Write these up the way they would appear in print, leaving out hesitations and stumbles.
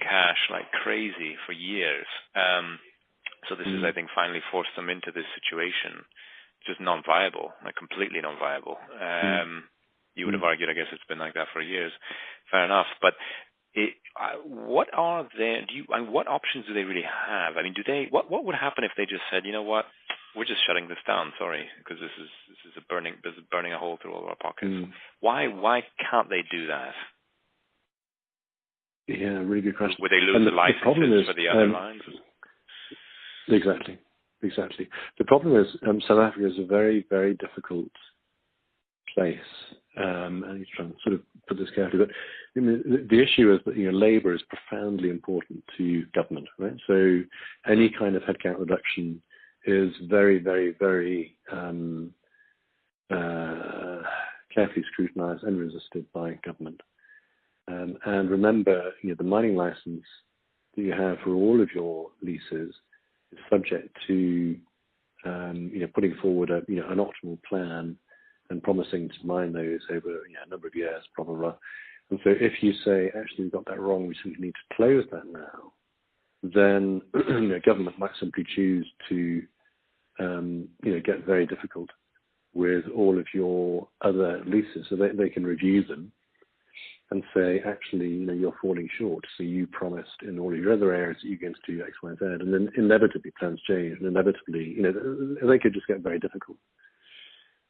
cash like crazy for years. So this is, I think, finally forced them into this situation, just non-viable, like completely non-viable. You would have argued, I guess, it's been like that for years. Fair enough. But what are their? What options do they really have? I mean, What would happen if they just said, you know what, we're just shutting this down? Sorry, because this is burning a hole through all of our pockets. Why can't they do that? Yeah, really good question. Would they lose the licenses for the other lines? Exactly. The problem is South Africa is a very, very difficult place. I need to try and sort of put this carefully, but I mean, the issue is that labour is profoundly important to government, right? So any kind of headcount reduction is very, very, very carefully scrutinised and resisted by government. And remember, the mining license that you have for all of your leases is subject to, putting forward an optimal plan and promising to mine those over a number of years, blah, blah, blah. And so if you say, actually, we've got that wrong, we simply need to close that now, then government might simply choose to, get very difficult with all of your other leases. So they can review them and say, actually, you're falling short. So you promised in all of your other areas that you're going to do X, Y, Z. And then inevitably plans change. And inevitably, they could just get very difficult.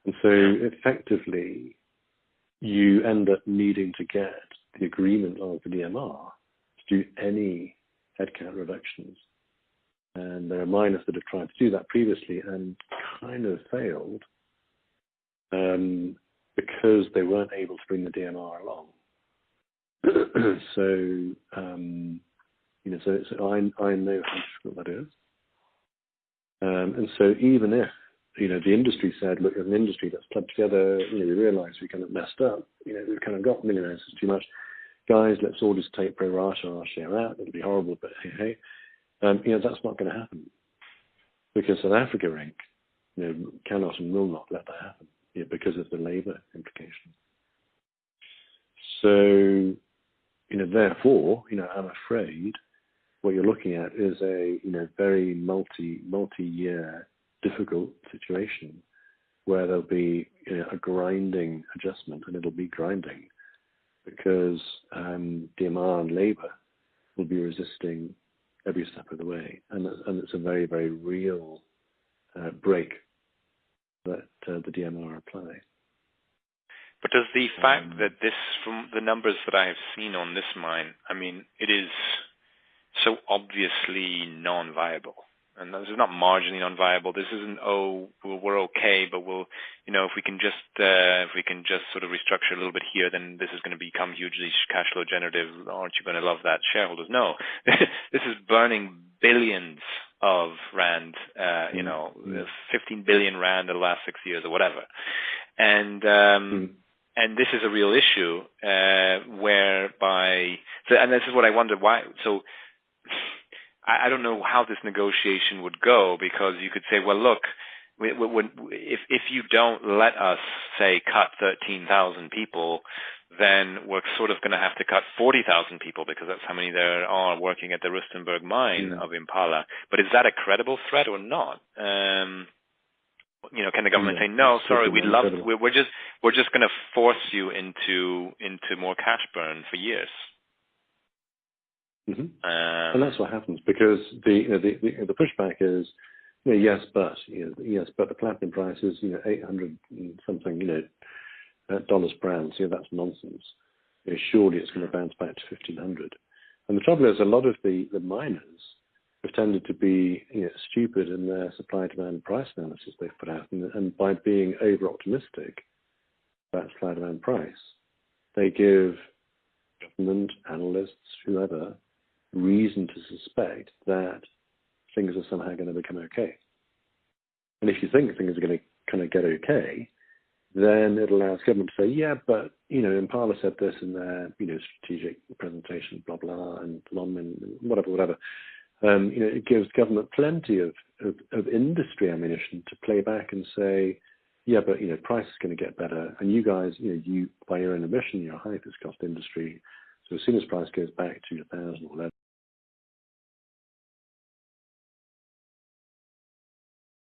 And so effectively, you end up needing to get the agreement of the DMR to do any headcount reductions. And there are miners that have tried to do that previously and kind of failed because they weren't able to bring the DMR along. So I know how difficult that is. And so even if, the industry said, look, as an industry that's clubbed together, we realise we kind of messed up, we've kind of got million ounces too much. Guys, let's all just take pro rata our share out. It'll be horrible, but hey. That's not going to happen. Because South Africa Inc. Cannot and will not let that happen because of the labour implications. So, therefore, I'm afraid what you're looking at is a, very multi-year difficult situation where there'll be a grinding adjustment, and it'll be grinding because DMR and labour will be resisting every step of the way, and it's a very, very real break that the DMR apply. But does the fact that this, from the numbers that I have seen on this mine, I mean, it is so obviously non-viable. And this is not marginally non-viable. This isn't, we're okay, but we'll, if we can just sort of restructure a little bit here, then this is going to become hugely cash flow generative. Aren't you going to love that, shareholders? No, this is burning billions of rand, 15 billion rand in the last 6 years or whatever. And this is a real issue, whereby, and this is what I wonder why, so I don't know how this negotiation would go, because you could say, well, look, if you don't let us, say, cut 13,000 people, then we're sort of going to have to cut 40,000 people, because that's how many there are working at the Rustenburg mine of Impala. But is that a credible threat or not? Can the government say, no, sorry, we're just going to force you into more cash burn for years? Mm-hmm. And that's what happens, because the pushback is, yes, but the platinum price is $800 and something dollars per ounce. That's nonsense. Surely it's going to bounce back to 1,500. And the trouble is, a lot of the miners have tended to be stupid in their supply demand price analysis they've put out, and by being over optimistic about supply demand price, they give government analysts, whoever, reason to suspect that things are somehow going to become okay. And if you think things are going to kind of get okay, then it allows government to say, yeah, but, Impala said this in their, strategic presentation, blah, blah, and Lonmin, whatever. It gives government plenty of industry ammunition to play back and say, yeah, but, price is going to get better. And you guys, you by your own admission, you're a high fixed cost industry, So as soon as price goes back to 1,000 or